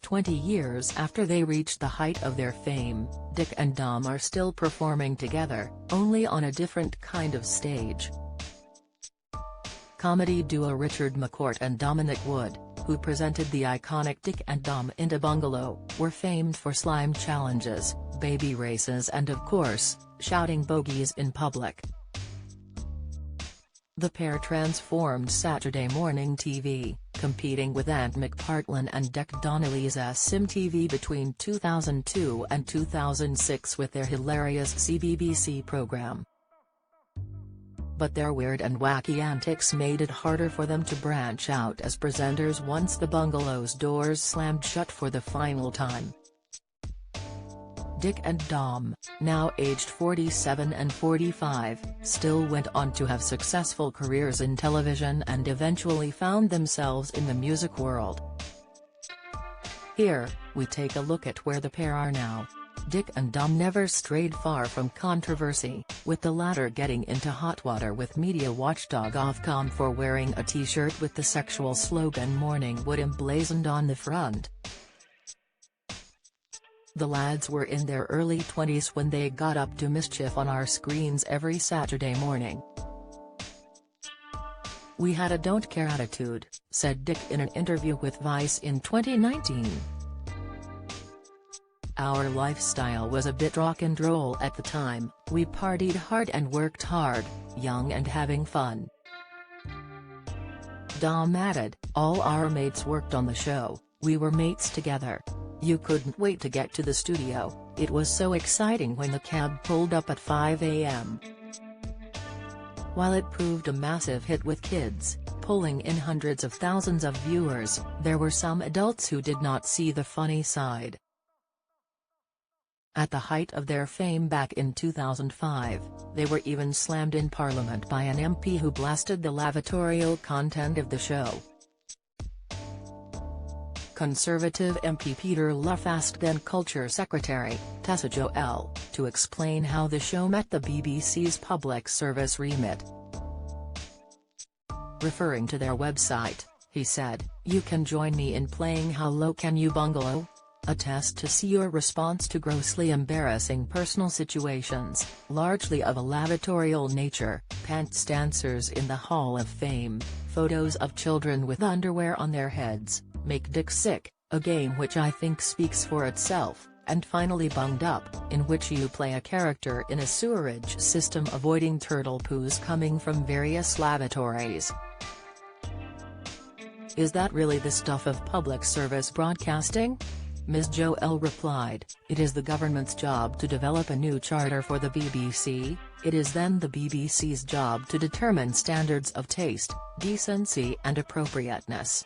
20 years after they reached the height of their fame, Dick and Dom are still performing together, only on a different kind of stage. Comedy duo Richard McCourt and Dominic Wood, who presented the iconic Dick and Dom in a Bungalow, were famed for slime challenges, baby races and of course, shouting bogeys in public. The pair transformed Saturday morning TV, competing with Ant McPartlin and Dec Donnelly's SimTV between 2002 and 2006 with their hilarious CBBC program. But their weird and wacky antics made it harder for them to branch out as presenters once the Bungalow's doors slammed shut for the final time. Dick and Dom, now aged 47 and 45, still went on to have successful careers in television and eventually found themselves in the music world. Here, we take a look at where the pair are now. Dick and Dom never strayed far from controversy, with the latter getting into hot water with media watchdog Ofcom for wearing a t-shirt with the sexual slogan "Morning Wood" emblazoned on the front. The lads were in their early 20s when they got up to mischief on our screens every Saturday morning. "We had a don't care attitude," said Dick in an interview with Vice in 2019. "Our lifestyle was a bit rock and roll at the time, we partied hard and worked hard, young and having fun." Dom added, "All our mates worked on the show, we were mates together. You couldn't wait to get to the studio, it was so exciting when the cab pulled up at 5 a.m. While it proved a massive hit with kids, pulling in hundreds of thousands of viewers, there were some adults who did not see the funny side." At the height of their fame back in 2005, they were even slammed in Parliament by an MP who blasted the lavatorial content of the show. Conservative MP Peter Luff asked then Culture Secretary, Tessa Joel, to explain how the show met the BBC's public service remit. Referring to their website, he said, "You can join me in playing How Low Can You Bungalow? A test to see your response to grossly embarrassing personal situations, largely of a lavatorial nature, pants dancers in the Hall of Fame, photos of children with underwear on their heads, Make Dick Sick, a game which I think speaks for itself, and finally Bunged Up, in which you play a character in a sewerage system avoiding turtle poos coming from various lavatories. Is that really the stuff of public service broadcasting?" Ms. Joel replied, "It is the government's job to develop a new charter for the BBC, it is then the BBC's job to determine standards of taste, decency and appropriateness."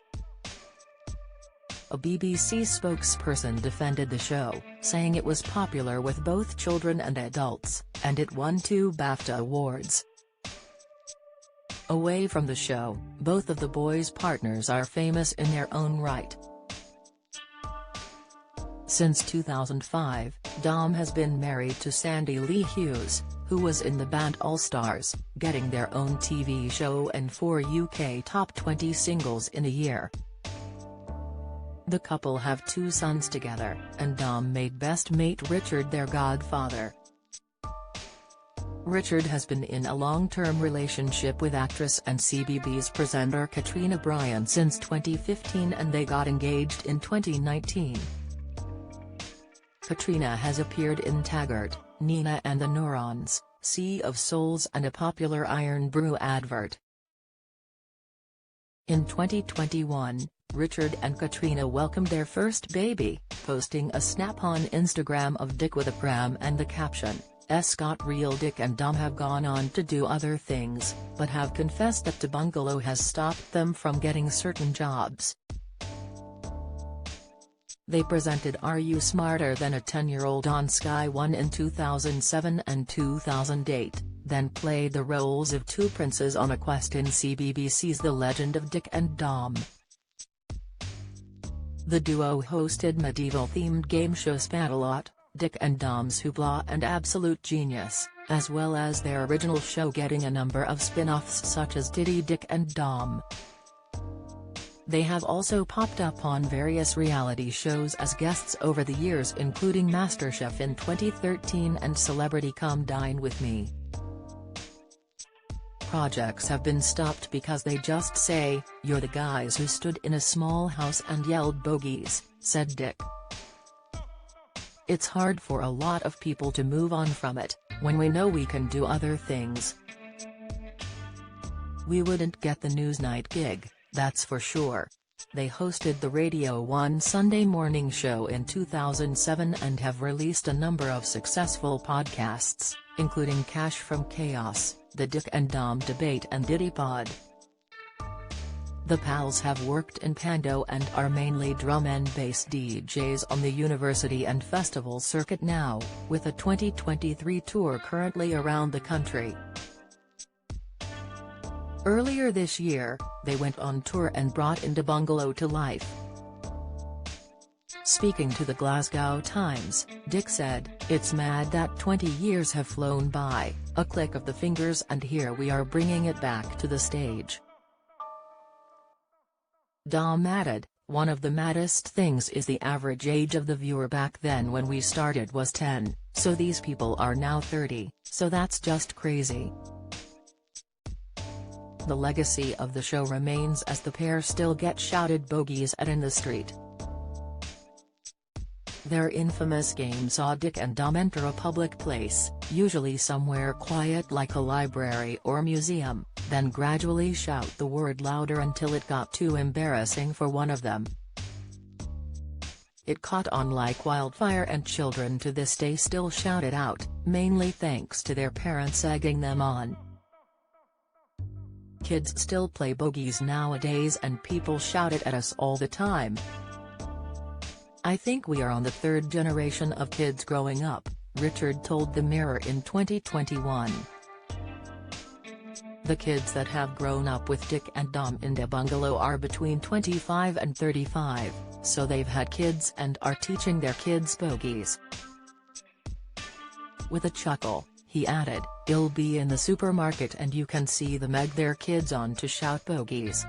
A BBC spokesperson defended the show, saying it was popular with both children and adults, and it won 2 BAFTA awards. Away from the show, both of the boys' partners are famous in their own right. Since 2005, Dom has been married to Sandy Lee Hughes, who was in the band All Stars, getting their own TV show and 4 UK top 20 singles in a year. The couple have 2 sons together, and Dom made best mate Richard their godfather. Richard has been in a long-term relationship with actress and CBBS presenter Katrina Bryan since 2015 and they got engaged in 2019. Katrina has appeared in Taggart, Nina and the Neurons, Sea of Souls and a popular Iron Brew advert. In 2021, Richard and Katrina welcomed their first baby, posting a snap on Instagram of Dick with a pram and the caption, "Got real." Dick and Dom have gone on to do other things, but have confessed that the Bungalow has stopped them from getting certain jobs. They presented Are You Smarter Than a 10-Year-Old on Sky One in 2007 and 2008, then played the roles of 2 princes on a quest in CBBC's The Legend of Dick and Dom. The duo hosted medieval-themed game show Spamalot, Dick and Dom's Hoopla and Absolute Genius, as well as their original show getting a number of spin-offs such as Diddy Dick and Dom. They have also popped up on various reality shows as guests over the years, including MasterChef in 2013 and Celebrity Come Dine with Me. Projects have been stopped because they just say, "You're the guys who stood in a small house and yelled bogeys," said Dick. "It's hard for a lot of people to move on from it, when we know we can do other things. We wouldn't get the Newsnight gig, that's for sure." They hosted the Radio 1 Sunday morning show in 2007 and have released a number of successful podcasts, including Cash from Chaos, The Dick and Dom Debate and DiddyPod. The pals have worked in Pando and are mainly drum and bass DJs on the university and festival circuit now, with a 2023 tour currently around the country. Earlier this year, they went on tour and brought Indabungalow to life. Speaking to the Glasgow Times, Dick said, "It's mad that 20 years have flown by, a click of the fingers and here we are bringing it back to the stage." Dom added, "One of the maddest things is the average age of the viewer back then when we started was 10, so these people are now 30, so that's just crazy." The legacy of the show remains as the pair still get shouted bogeys at in the street. Their infamous game saw Dick and Dom enter a public place, usually somewhere quiet like a library or museum, then gradually shout the word louder until it got too embarrassing for one of them. It caught on like wildfire and children to this day still shout it out, mainly thanks to their parents egging them on. Kids still play bogeys nowadays and people shout it at us all the time. "I think we are on the third generation of kids growing up," Richard told The Mirror in 2021. The kids that have grown up with Dick and Dom Indabungalow are between 25 and 35, so they've had kids and are teaching their kids bogeys. With a chuckle, he added, "You'll be in the supermarket and you can see them egg their kids on to shout bogeys.